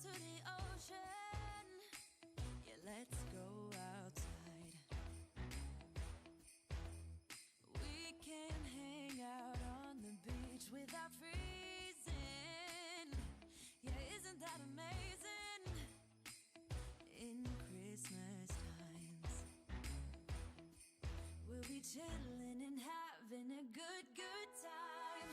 to the ocean. Yeah, let's go outside. We can hang out on the beach without freezing. Yeah, isn't that amazing? In Christmas times, we'll be chilling and having a good time.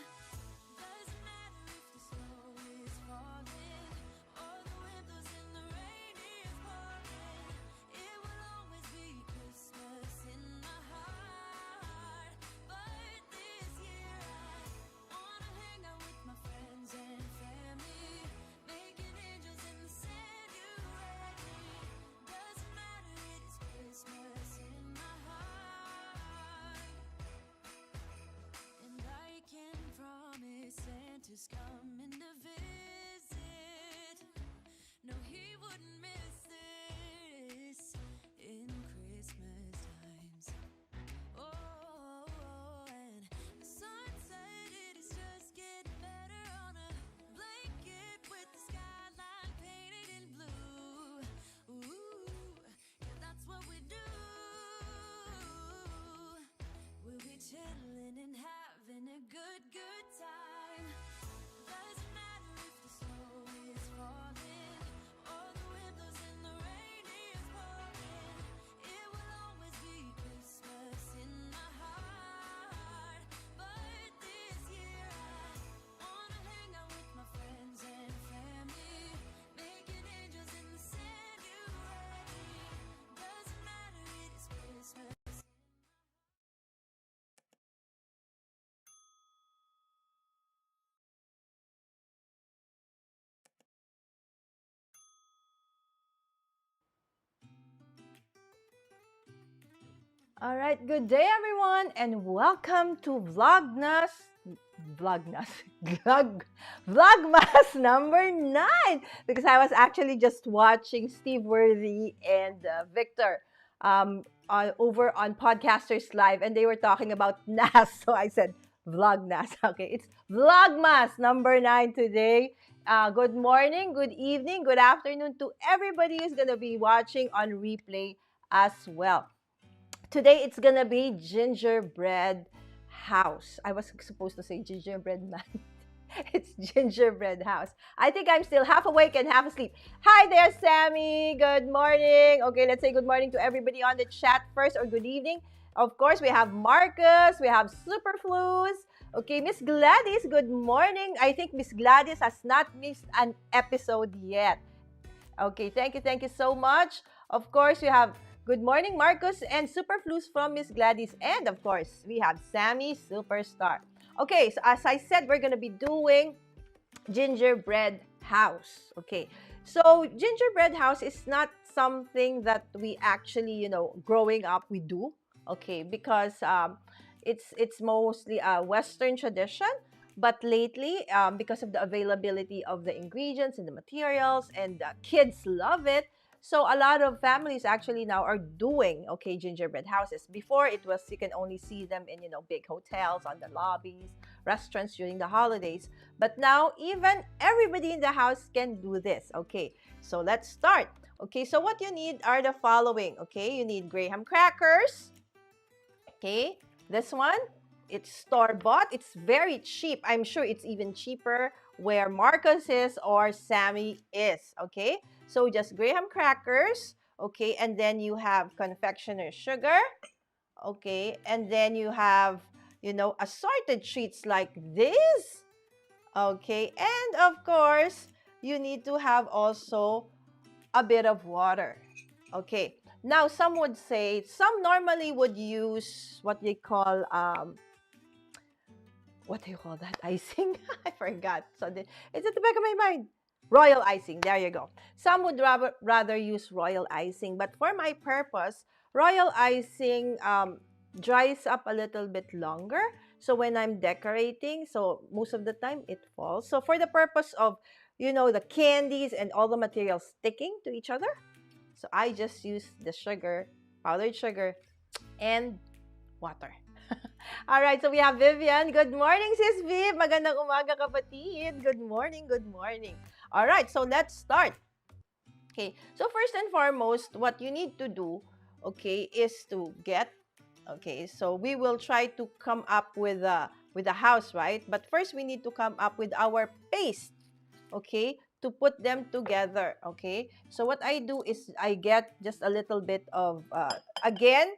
Doesn't matter if the snow is falling or the wind blows and the rain is pouring. It will always be Christmas in my heart. But this year I wanna hang out with my friends and family, making angels in the sand. You and me. Doesn't matter, it is Christmas in my heart. And I can promise Santa's coming to visit. No, he wouldn't miss this in Christmas times. Oh, and the sun said it is just getting better on a blanket with the skyline painted in blue. Ooh, yeah, that's what we do. We'll be chilling and having a good time. Doesn't matter if the snow is falling or the wind blows and the rain is pouring. It will always be Christmas in my heart. But this year I wanna hang out with my friends and family, making angels in the sand. You and me. Doesn't matter, it is Christmas. All right, good day everyone, and welcome to Vlogmas, Vlog, Vlogmas number 9. Because I was actually just watching Steve Worthy and Victor over on Podcasters Live, and they were talking about NAS, so I said Vlognas. Okay, it's Vlogmas number 9 today. Good morning, good evening, good afternoon to everybody who's gonna be watching on replay as well. Today it's gonna be Gingerbread House. I was supposed to say Gingerbread Man. It's Gingerbread House. I think I'm still half awake and half asleep. Hi there, Sammy. Good morning. Okay, let's say good morning to everybody on the chat first, or good evening. Of course, we have Marcus, we have Superflus. Okay, Miss Gladys, good morning. I think Miss Gladys has not missed an episode yet. Okay, thank you so much. Of course, we have good morning, Marcus and Superflus from Miss Gladys. And of course, we have Sammy Superstar. Okay, so as I said, we're going to be doing Gingerbread House. Okay, so Gingerbread House is not something that we actually, growing up, we do. Okay, because it's mostly a Western tradition. But lately, because of the availability of the ingredients and the materials, and kids love it, so a lot of families actually now are doing gingerbread houses. Before, it was you can only see them in big hotels, on the lobbies, restaurants during the holidays. But now even everybody in the house can do this. Okay, so let's start. Okay, so what you need are the following. Okay, you need graham crackers. Okay, this one, it's store-bought. It's very cheap. I'm sure it's even cheaper where Marcus is or Sammy is. Okay, so just graham crackers. Okay, and then you have confectioner sugar. Okay, and then you have, assorted treats like this. Okay, and of course, you need to have also a bit of water. Okay, now some would say, some normally would use what they call what do you call that? Icing? I forgot. It's at the back of my mind. Royal icing. There you go. Some would rather use royal icing. But for my purpose, royal icing dries up a little bit longer. So when I'm decorating, so most of the time it falls. So for the purpose of, the candies and all the materials sticking to each other, so I just use the sugar, powdered sugar, and water. Alright, so we have Vivian. Good morning, Sis Viv. Magandang umaga, kapatid. Good morning, good morning. Alright, so let's start. Okay, so first and foremost, what you need to do, okay, is to get, okay, so we will try to come up with a house, right? But first, we need to come up with our paste, okay, to put them together, okay? So what I do is I get just a little bit of, again,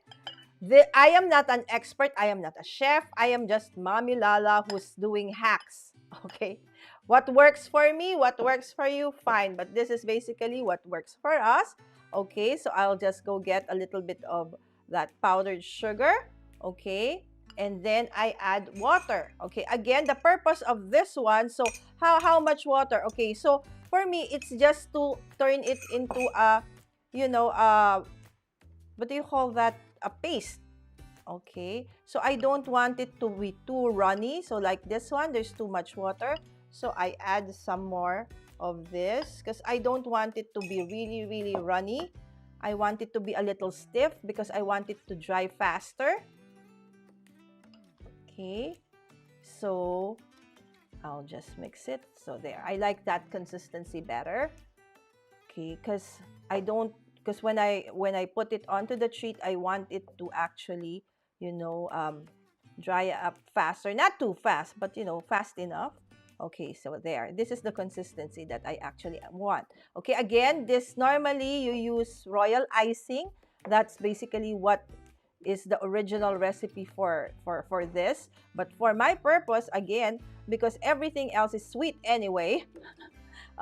I am not an expert. I am not a chef. I am just Mommy Lala who's doing hacks. Okay. What works for me, what works for you, fine. But this is basically what works for us. Okay. So I'll just go get a little bit of that powdered sugar. Okay. And then I add water. Okay. Again, the purpose of this one. So how much water? Okay. So for me, it's just to turn it into a, you know, what do you call that? A paste. Okay, so I don't want it to be too runny. So like this one, there's too much water. So I add some more of this because I don't want it to be really, really runny. I want it to be a little stiff because I want it to dry faster. Okay, so I'll just mix it. So there, I like that consistency better. Okay, because when I put it onto the treat, I want it to actually, dry up faster. Not too fast, but fast enough. Okay, so there. This is the consistency that I actually want. Okay, again, this normally you use royal icing. That's basically what is the original recipe for this. But for my purpose, again, because everything else is sweet anyway,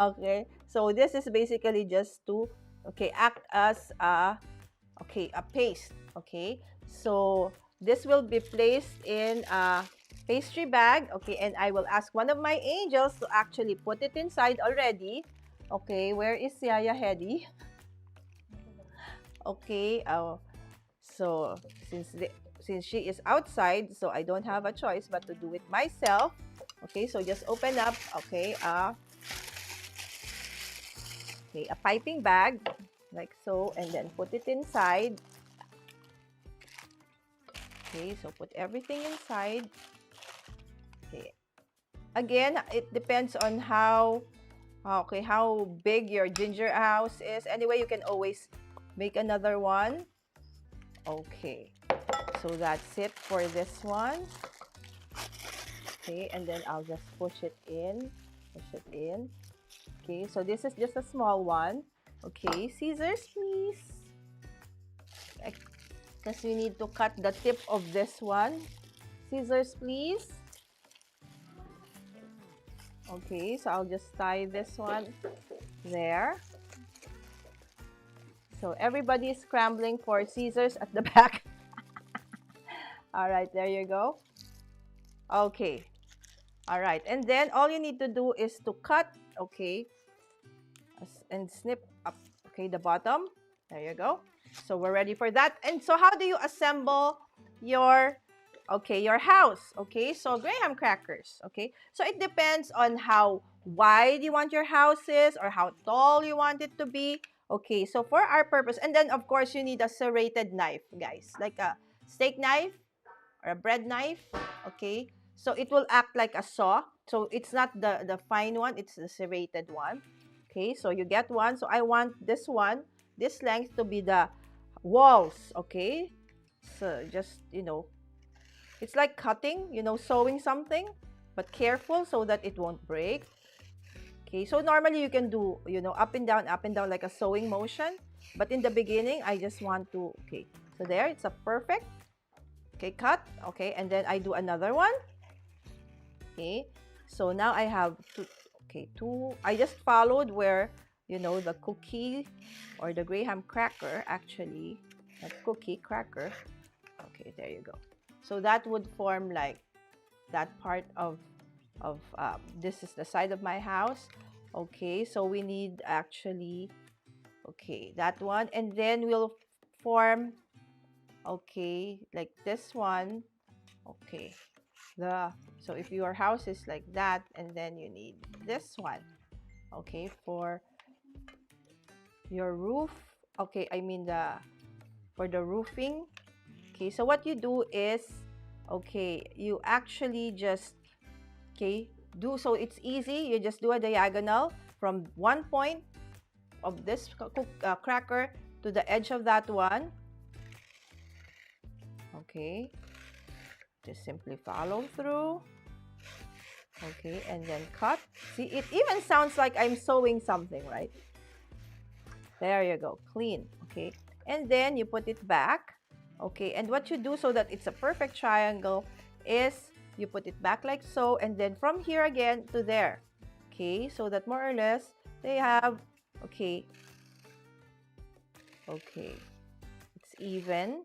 okay, so this is basically just to, okay, act as a paste. Okay, so this will be placed in a pastry bag. Okay, and I will ask one of my angels to actually put it inside already. Okay, where is Yaya Hedy? Okay, so since she is outside, so I don't have a choice but to do it myself. Okay, so just open up, okay, a piping bag, like so, and then put it inside. Okay, so put everything inside. Okay. Again, it depends on how big your ginger house is. Anyway, you can always make another one. Okay. So that's it for this one. Okay, and then I'll just push it in. Push it in. Okay, so this is just a small one. Okay, scissors, please. Because we need to cut the tip of this one. Scissors, please. Okay, so I'll just tie this one there. So everybody is scrambling for scissors at the back. All right, there you go. Okay. All right, and then all you need to do is to cut, okay, and snip up, okay, the bottom. There you go. So we're ready for that. And so how do you assemble your house? Okay, so graham crackers. Okay, so it depends on how wide you want your house is or how tall you want it to be. Okay, so for our purpose, and then of course you need a serrated knife, guys, like a steak knife or a bread knife. Okay, so it will act like a saw. So it's not the fine one, it's the serrated one. Okay, so you get one. So I want this one, this length to be the walls. Okay, so just it's like cutting, sewing something, but careful so that it won't break. Okay, so normally you can do up and down like a sewing motion, but in the beginning I just want to, okay, so there, it's a perfect, okay, cut. Okay, and then I do another one. Okay, so now I have two. I just followed where the cookie or the graham cracker, actually not cookie, cracker. Okay, there you go. So that would form like that part of this is the side of my house. Okay, so we need actually, okay, that one, and then we'll form, okay, like this one. Okay, so if your house is like that, and then you need this one, okay, for your roof. Okay, I mean for the roofing. Okay, so what you do is, okay, you actually just, okay, do, so it's easy. You just do a diagonal from one point of this cracker to the edge of that one. Okay, just simply follow through. Okay, and then cut. See, it even sounds like I'm sewing something, right? There you go, clean. Okay, and then you put it back. Okay, and what you do so that it's a perfect triangle is you put it back like so, and then from here again to there. Okay, so that more or less they have, okay, okay, it's even.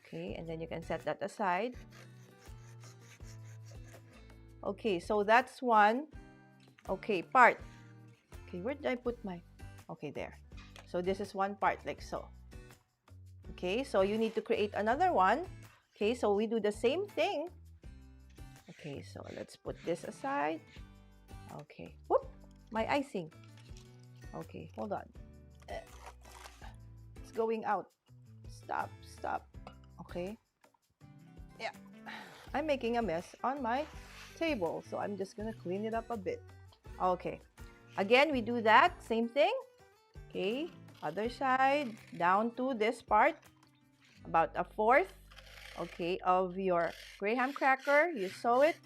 Okay, and then you can set that aside. Okay, so that's one, okay, part. Okay, where did I put my, okay, there. So this is one part like so. Okay, so you need to create another one. Okay, so we do the same thing. Okay, so let's put this aside. Okay, whoop, my icing. Okay, hold on. It's going out. Stop, stop. Okay. Yeah, I'm making a mess on my table, so I'm just gonna clean it up a bit. Okay, again, we do that same thing. Okay, other side, down to this part, about a fourth, okay, of your graham cracker. You sew it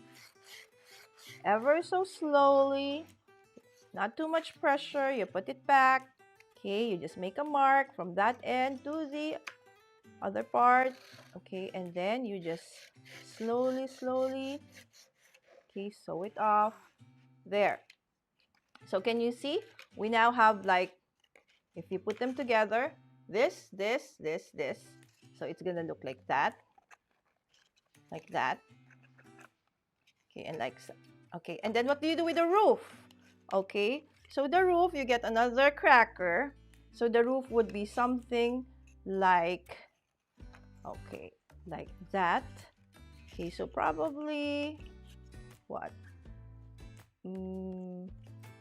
ever so slowly, not too much pressure. You put it back. Okay, you just make a mark from that end to the other part. Okay, and then you just slowly, slowly, okay, sew it off. There. So can you see? We now have, like, if you put them together, this, this, this, this. So it's gonna look like that. Like that. Okay, and like so. Okay, and then what do you do with the roof? Okay, so the roof, you get another cracker. So the roof would be something like, okay, like that. Okay, so probably what?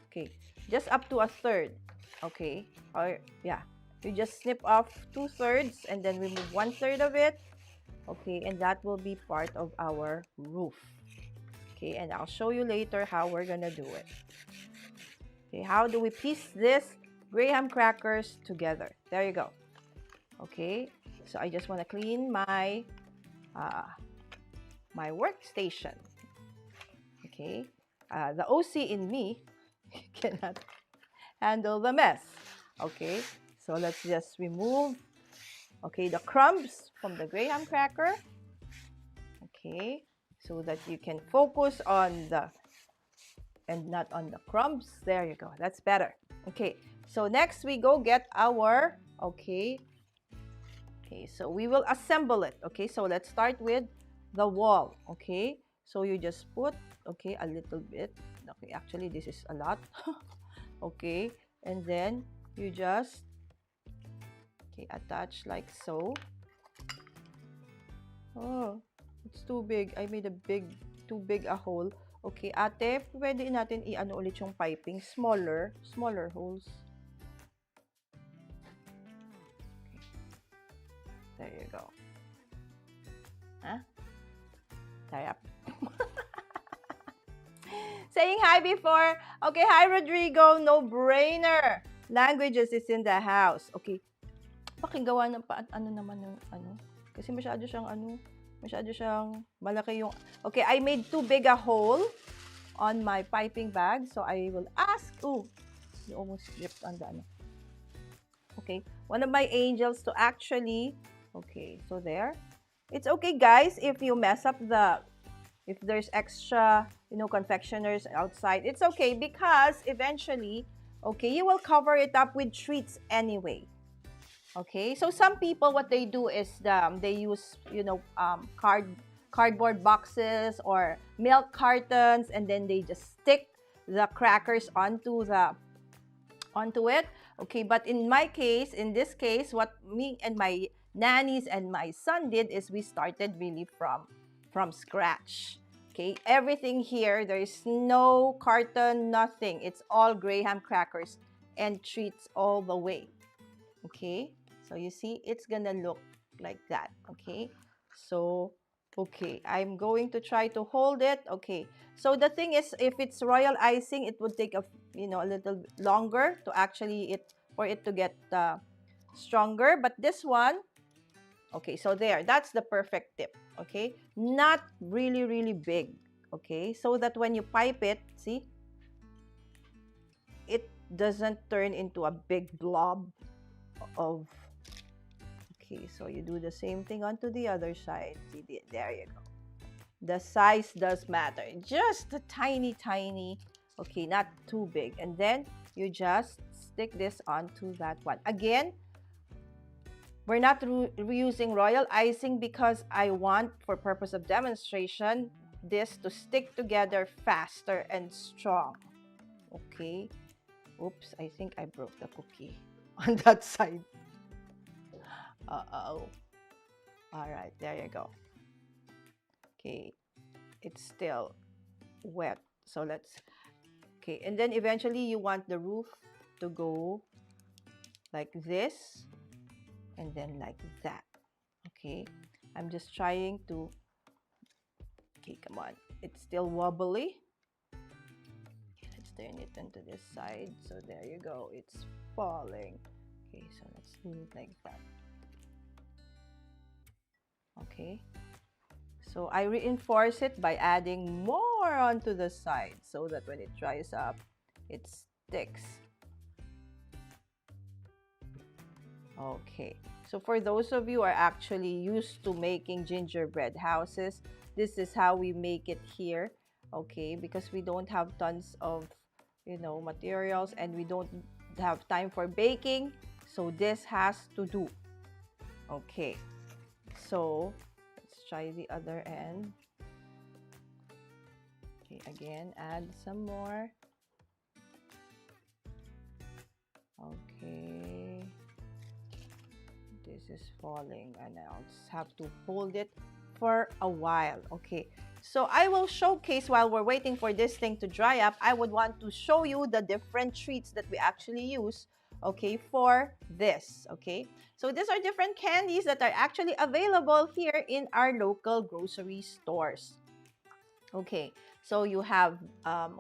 Okay, just up to a third. Okay, or yeah, you just snip off 2/3 and then remove 1/3 of it. Okay, and that will be part of our roof. Okay, and I'll show you later how we're gonna do it. Okay, how do we piece this graham crackers together? There you go. Okay, so I just want to clean my my workstation. Okay, the OC in me cannot handle the mess. Okay, so let's just remove, okay, the crumbs from the graham cracker. Okay, so that you can focus on the, and not on the crumbs. There you go, that's better. Okay, so next we go get our, okay, so we will assemble it. Okay, so let's start with the wall. Okay, so you just put, okay, a little bit. Okay, actually this is a lot. Okay, and then you just, okay, attach like so. Oh, it's too big. I made a too big a hole. Okay, ate, pwede natin i-ano ulit yung piping. Smaller holes. Okay. There you go. Huh? Tie up. Saying hi before. Okay, hi Rodrigo. No brainer. Languages is in the house. Okay. Pakigawa ng ano naman yung ano. Kasi masyado siyang malaki yung, okay, I made too big a hole on my piping bag. So I will ask, oh, you almost slipped on the ano. Okay, one of my angels to actually, okay, so there. It's okay, guys, if you mess up if there's extra, confectioners outside. It's okay because eventually, okay, you will cover it up with treats anyway. Okay, so some people, what they do is they use, cardboard boxes or milk cartons, and then they just stick the crackers onto it. Okay, but in my case, in this case, what me and my nannies and my son did is we started really from scratch. Okay, everything here, there is no carton, nothing. It's all graham crackers and treats all the way. Okay, so you see, it's gonna look like that. Okay, so Okay, I'm going to try to hold it. Okay, so the thing is, if it's royal icing, it would take a little longer to actually for it to get stronger. But this one, okay, so that's the perfect tip. Okay, not really, really big. Okay, so that when you pipe it, see, it doesn't turn into a big blob of. Okay, so you do the same thing onto the other side. See, there you go. The size does matter. Just a tiny, tiny, okay, not too big. And then you just stick this onto that one. Again, we're not reusing royal icing because I want, for purpose of demonstration, this to stick together faster and strong. Okay. Oops, I think I broke the cookie on that side. Uh-oh. All right, there you go. Okay, it's still wet. So okay, and then eventually you want the roof to go like this and then like that. Okay, I'm just trying to, okay, come on. It's still wobbly. Okay, let's turn it into this side. So there you go. It's falling. Okay, so let's do it like that. Okay. So I reinforce it by adding more onto the side so that when it dries up, it sticks. Okay, so for those of you who are actually used to making gingerbread houses, this is how we make it here. Okay, because we don't have tons of, materials, and we don't have time for baking, so this has to do. Okay, so let's try the other end. Okay, again, add some more. Okay, this is falling, and I'll just have to hold it for a while. Okay, so I will showcase, while we're waiting for this thing to dry up, I would want to show you the different treats that we actually use, okay, for this. Okay, so these are different candies that are actually available here in our local grocery stores. Okay, so you have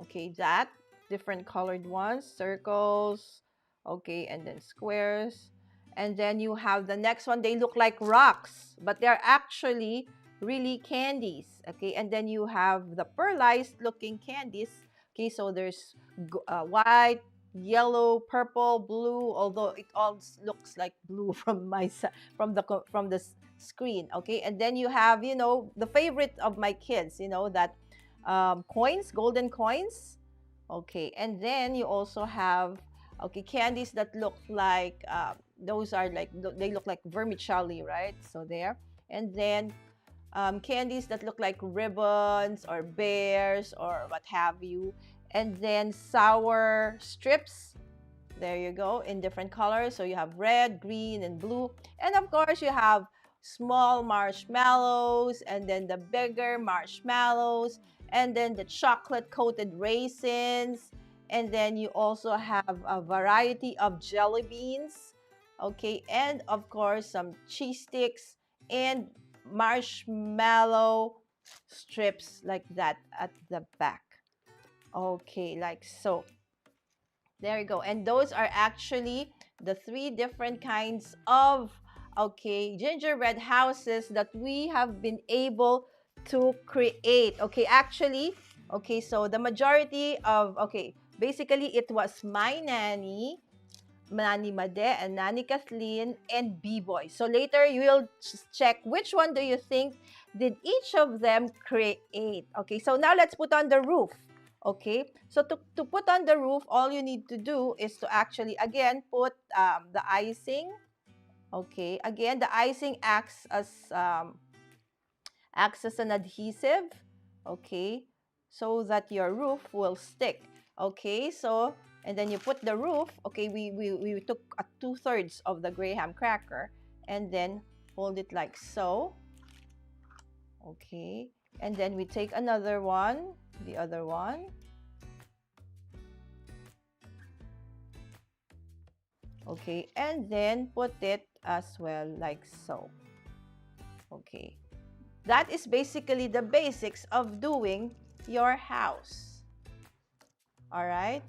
okay, that different colored ones, circles, okay, and then squares, and then you have the next one. They look like rocks, but they're actually really candies. Okay, and then you have the pearlized looking candies. Okay, so there's white, yellow, purple, blue, although it all looks like blue from my side, from the screen. Okay, and then you have, the favorite of my kids, that coins, golden coins. Okay, and then you also have, okay, candies that look like, those are like, they look like vermicelli, right? So there. And then candies that look like ribbons or bears or what have you. And then sour strips. There you go, in different colors. So you have red, green, and blue. And of course, you have small marshmallows, and then the bigger marshmallows, and then the chocolate coated raisins. And then you also have a variety of jelly beans. Okay, and of course, some cheese sticks and marshmallow strips like that at the back. Okay, like so. There you go. And those are actually the 3 different kinds of, okay, gingerbread houses that we have been able to create. Okay, actually, okay, so the majority of, okay, basically it was my nanny, Nanny Made, and Nanny Kathleen, and B-Boy. So later you will check which one do you think did each of them create. Okay, so now let's put on the roof. Okay, so to put on the roof, all you need to do is to actually, again, put the icing. Okay, again, the icing acts as an adhesive. Okay, so that your roof will stick. Okay, so, and then you put the roof. Okay, we took 2/3 of the graham cracker and then hold it like so. Okay, and then we take another one, the other one. Okay, and then put it as well like so. Okay, that is basically the basics of doing your house. All right?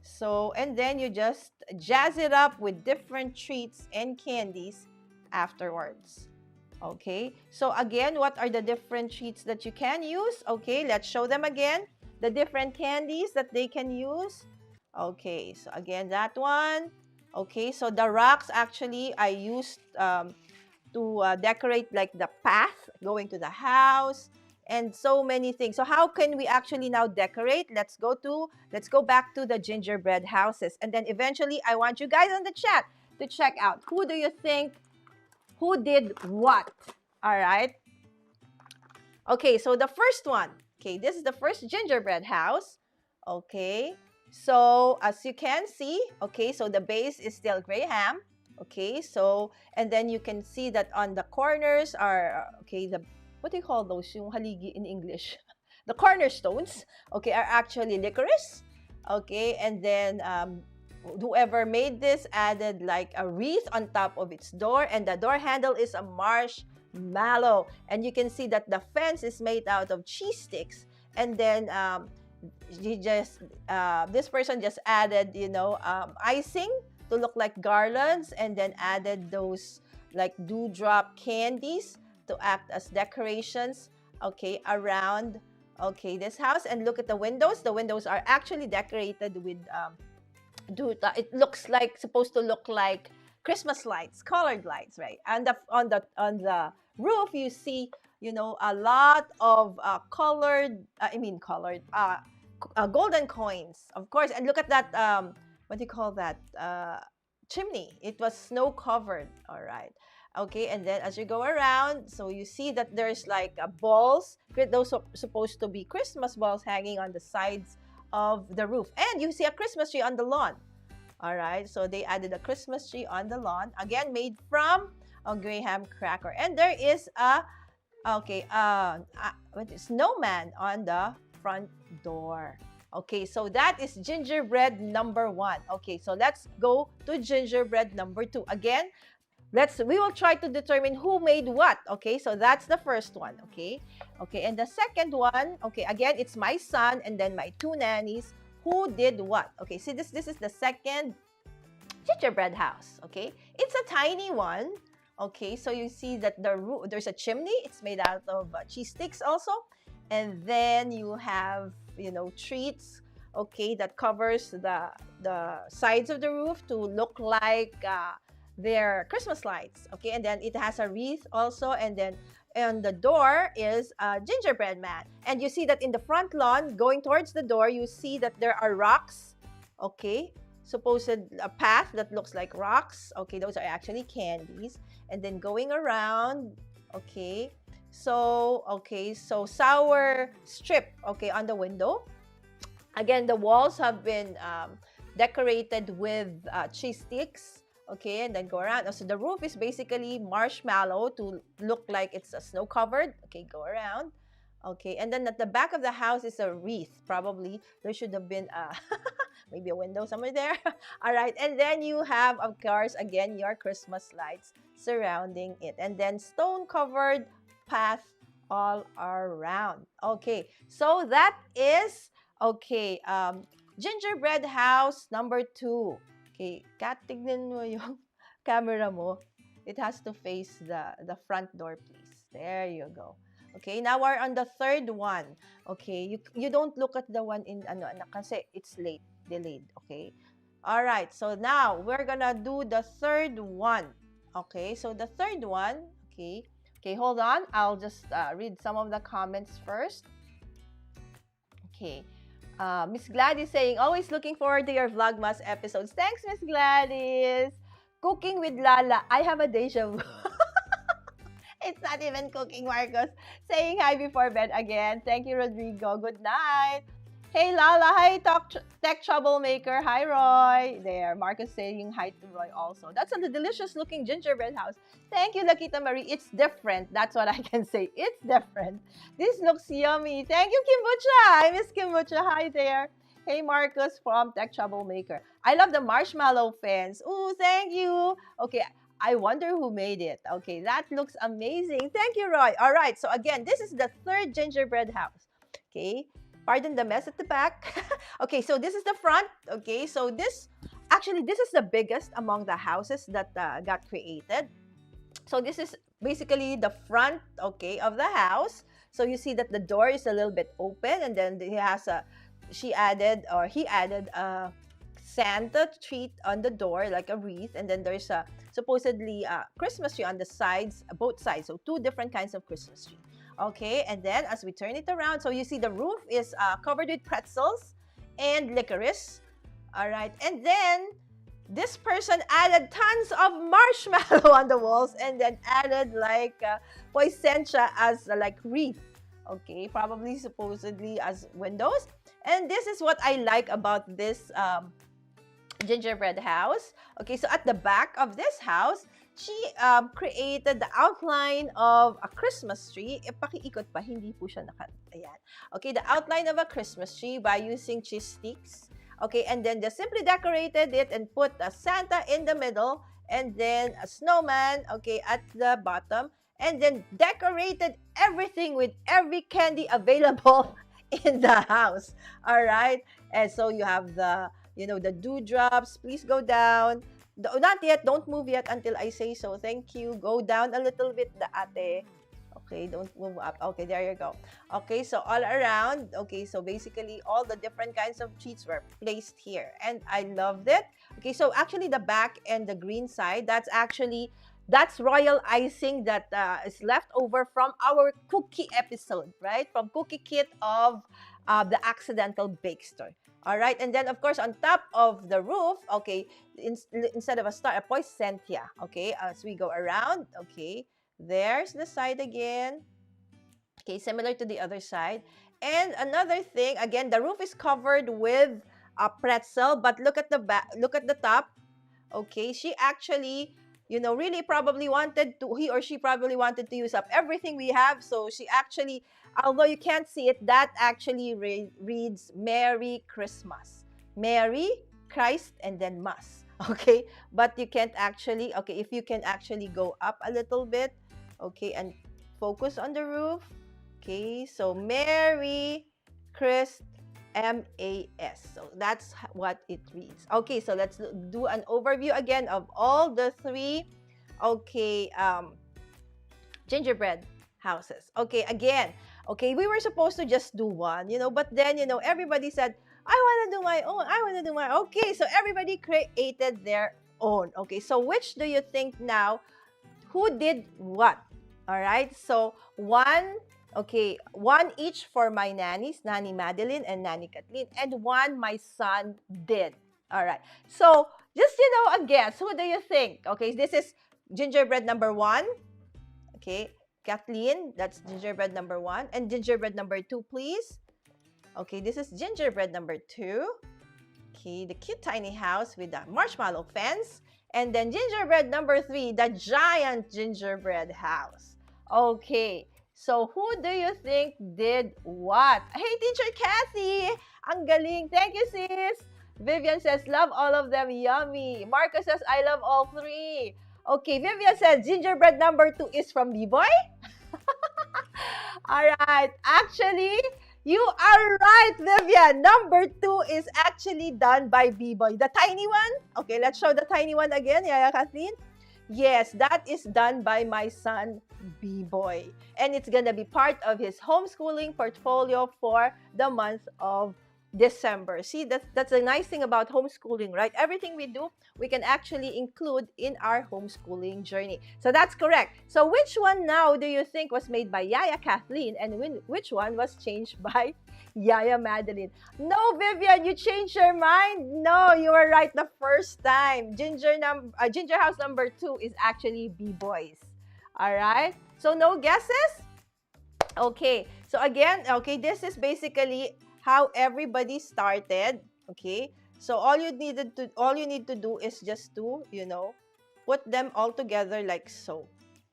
So, and then you just jazz it up with different treats and candies afterwards. Okay, so again, what are the different treats that you can use? Okay, let's show them again. The different candies that they can use. Okay, so again, that one. Okay, so the rocks actually I used to decorate like the path going to the house and so many things. So how can we actually now decorate? Let's go back to the gingerbread houses, and then eventually I want you guys on the chat to check out who do you think who did what. All right. Okay, so the first one. Okay, this is the first gingerbread house. Okay, so as you can see, okay, so the base is still gray ham. Okay, so, and then you can see that on the corners are, okay, the, what do you call those? Yung haligi in English. The cornerstones, okay, are actually licorice. Okay, and then whoever made this added like a wreath on top of its door, and the door handle is a marshmallow. And you can see that the fence is made out of cheese sticks. And then this person just added, icing to look like garlands, and then added those like dewdrop candies to act as decorations, okay, around, okay, this house. And look at the windows. The windows are actually decorated with it looks like, supposed to look like Christmas lights, colored lights, right? And on the roof, you see, a lot of golden coins, of course. And look at that, what do you call that? Chimney. It was snow covered. All right. Okay, and then as you go around, so you see that there's like balls. Those are supposed to be Christmas balls hanging on the sides of the roof. And you see a Christmas tree on the lawn. All right, so they added a Christmas tree on the lawn, again made from a graham cracker. And there is a snowman on the front door. Okay, so that is gingerbread number 1. Okay, so let's go to gingerbread number 2. Again, we will try to determine who made what. Okay, so that's the first one. Okay, and the second one, okay, again, it's my son and then my 2 nannies who did what. Okay, see, this is the second gingerbread house. Okay, it's a tiny one. Okay, so you see that there's a chimney. It's made out of cheese sticks also, and then you have treats. Okay, that covers the sides of the roof to look like their Christmas lights. Okay, and then it has a wreath also, and then on the door is a gingerbread man. And you see that in the front lawn, going towards the door, you see that there are rocks. Okay, supposed a path that looks like rocks. Okay, those are actually candies. And then going around, okay, so sour strip, okay, on the window. Again, the walls have been decorated with cheese sticks. Okay, and then go around. So the roof is basically marshmallow to look like it's a snow covered. Okay, go around. Okay, and then at the back of the house is a wreath. Probably there should have been maybe a window somewhere there. All right, and then you have, of course, again, your Christmas lights surrounding it, and then stone covered path all around. Okay, so that is gingerbread house number 2. Okay, Kat, tignan mo yung camera mo. It has to face the front door, please. There you go. Okay, now we're on the third one. Okay, you don't look at the one in kasi it's delayed. Okay, all right. So now we're gonna do the third one. Okay, so the third one. Okay, hold on. I'll just read some of the comments first. Okay. Miss Gladys saying, always looking forward to your Vlogmas episodes. Thanks, Miss Gladys. Cooking with Lala. I have a deja vu. It's not even cooking, Marcos. Saying hi before bed again. Thank you, Rodrigo. Good night. Hey, Lala. Hi, Tech Troublemaker. Hi, Roy. There. Marcos saying hi to Roy also. That's a delicious looking gingerbread house. Thank you, Lakita Marie. It's different. That's what I can say. It's different. This looks yummy. Thank you, Kimbucha. Hi, Miss Kimbucha. Hi there. Hey, Marcos from Tech Troublemaker. I love the marshmallow fence. Ooh, thank you. Okay. I wonder who made it. Okay, that looks amazing. Thank you, Roy. All right, so again, this is the third gingerbread house. Okay, pardon the mess at the back. Okay, so this is the front. Okay, so this is the biggest among the houses that got created. So this is basically the front, okay, of the house. So you see that the door is a little bit open, and then he added a Santa tree on the door, like a wreath, and then there's a supposedly a Christmas tree on the sides, both sides. So two different kinds of Christmas tree. Okay, and then as we turn it around, so you see the roof is covered with pretzels and licorice. All right, and then this person added tons of marshmallow on the walls and then added like poissentia as like wreath. Okay, probably supposedly as windows. And this is what I like about this gingerbread house. Okay, so at the back of this house, she created the outline of a Christmas tree. Pakiikot pa, hindi po siya ayan. Okay, the outline of a Christmas tree by using cheese sticks. Okay, and then just simply decorated it and put a Santa in the middle and then a snowman, okay, at the bottom. And then decorated everything with every candy available in the house. All right, and so you have the dewdrops. Please go down. Not yet. Don't move yet until I say so. Thank you. Go down a little bit, the ate. Okay, don't move up. Okay, there you go. Okay, so all around. Okay, so basically all the different kinds of treats were placed here. And I loved it. Okay, so actually the back and the green side, that's royal icing that is left over from our cookie episode, right? From Cookie Kit of the Accidental Bake Store. All right, and then of course on top of the roof, okay, instead of a star, a poissentia. Okay, as we go around, okay, there's the side again. Okay, similar to the other side. And another thing, again, the roof is covered with a pretzel, but look at the back, look at the top. Okay, she actually, really probably wanted to, he or she probably wanted to use up everything we have. So she actually, although you can't see it, that actually reads Merry Christmas. Mary, Christ, and then Mass. Okay, but you can't actually, okay, if you can actually go up a little bit, okay, and focus on the roof. Okay, so Merry Christ, MAS. So that's what it reads. Okay, so let's do an overview again of all the three, okay, gingerbread houses. Okay, again, okay, we were supposed to just do one, but then, everybody said, I want to do my own. I want to do my own. Okay, so everybody created their own. Okay, so which do you think now? Who did what? All right, so one each for my nannies, Nanny Madeline and Nanny Kathleen, and one my son did. All right, so just, a guess. Who do you think? Okay, this is gingerbread number 1. Okay, Kathleen, that's gingerbread number 1. And gingerbread number 2, please. Okay, this is gingerbread number 2. Okay, the cute tiny house with the marshmallow fence. And then gingerbread number 3, the giant gingerbread house. Okay, so who do you think did what? Hey, Teacher Kathy! Ang galing. Thank you, sis. Vivian says, love all of them. Yummy. Marcus says, I love all 3. Okay, Vivian says, gingerbread number 2 is from B-Boy? All right. Actually, you are right, Vivian. Number 2 is actually done by B-Boy. The tiny one? Okay, let's show the tiny one again. Yaya Kathleen? Yes, that is done by my son, B-Boy. And it's gonna be part of his homeschooling portfolio for the month of December. See, that's a nice thing about homeschooling, right? Everything we do, we can actually include in our homeschooling journey. So that's correct. So which one now do you think was made by Yaya Kathleen and which one was changed by Yaya Madeline? No, Vivian, you changed your mind. No, you were right the first time. Ginger house number 2 is actually B-Boys. All right. So no guesses? Okay. So again, okay, this is basically how everybody started. Okay. So all you need to do is just to, put them all together like so.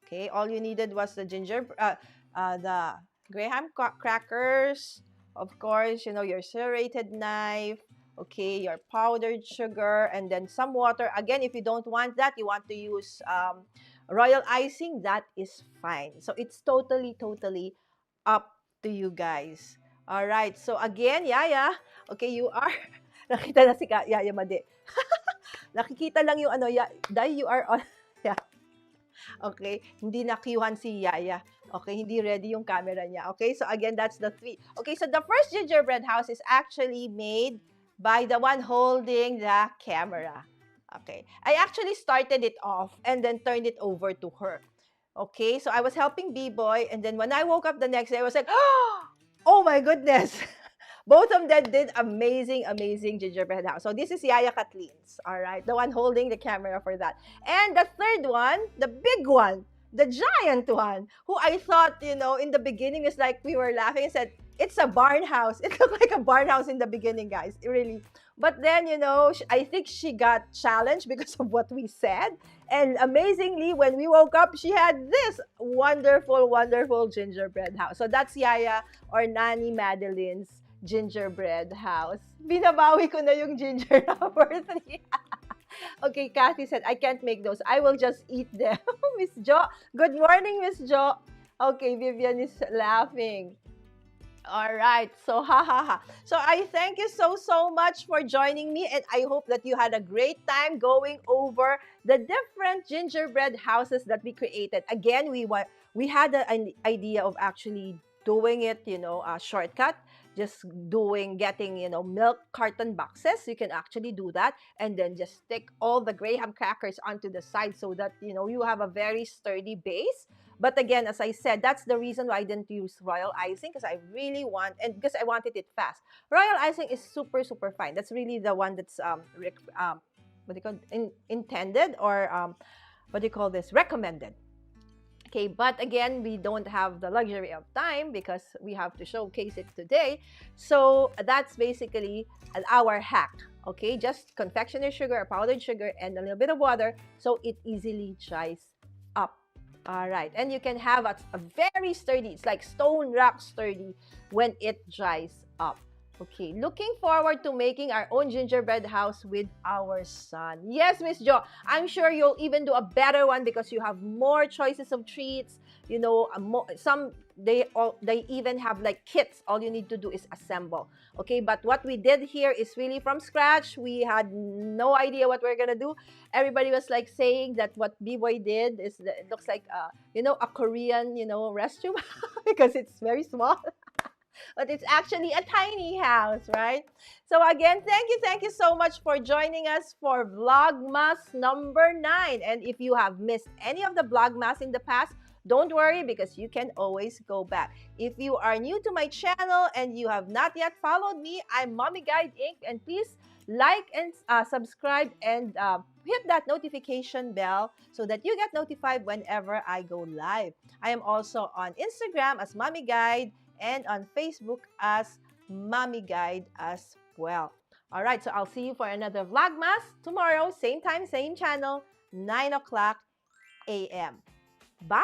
Okay. All you needed was the graham crackers, of course, your serrated knife, Okay, your powdered sugar, and then some water. Again, if you don't want that, you want to use royal icing, that is fine. So it's totally up to you guys. All right. So again, Yaya, okay, you are nakita na si Yaya Madi. Nakikita lang yung ano, Day, you are on. Yeah. Okay, hindi na-cuehan si Yaya. Okay, hindi ready yung camera niya. Okay, so again, that's the three. Okay, so the first gingerbread house is actually made by the one holding the camera. Okay, I actually started it off and then turned it over to her. Okay, so I was helping B-Boy, and then when I woke up the next day, I was like, oh my goodness. Both of them did amazing gingerbread house. So this is Yaya Kathleen's, all right? The one holding the camera for that. And the third one, the big one, the giant one, who I thought, in the beginning is like we were laughing and said, it's a barn house. It looked like a barn house in the beginning, guys. It really. But then, I think she got challenged because of what we said. And amazingly, when we woke up, she had this wonderful gingerbread house. So that's Yaya or Nanny Madeline's gingerbread house. Binabawi ko na yung ginger number 3. Okay, Kathy said, I can't make those. I will just eat them. Miss Jo. Good morning, Miss Jo. Okay, Vivian is laughing. All right. So, So, I thank you so much for joining me, and I hope that you had a great time going over the different gingerbread houses that we created. Again, we had an idea of actually doing it, a shortcut, just getting, milk carton boxes. You can actually do that, and then just stick all the graham crackers onto the side so that, you have a very sturdy base. But again, as I said, that's the reason why I didn't use royal icing, because I really and because I wanted it fast. Royal icing is super fine. That's really the one that's what do you call intended, or what do you call this, recommended. Okay, but again, we don't have the luxury of time because we have to showcase it today. So that's basically our hack. Okay, just confectioner sugar or powdered sugar and a little bit of water so it easily dries up. All right, and you can have a very sturdy, it's like stone rock sturdy when it dries up. Okay, looking forward to making our own gingerbread house with our son. Yes, Miss Jo, I'm sure you'll even do a better one because you have more choices of treats. They even have like kits. All you need to do is assemble. Okay, but what we did here is really from scratch. We had no idea what we're gonna do. Everybody was like saying that what B-Boy did is that it looks like a Korean restroom because it's very small. But it's actually a tiny house, right? So again, thank you so much for joining us for Vlogmas number 9. And if you have missed any of the Vlogmas in the past, don't worry because you can always go back. If you are new to my channel and you have not yet followed me, I'm Mommy Guide Inc. And please like and subscribe and hit that notification bell so that you get notified whenever I go live. I am also on Instagram as Mommy Guide and on Facebook as Mommy Guide as well. All right, so I'll see you for another Vlogmas tomorrow, same time, same channel, 9 o'clock a.m. Bye!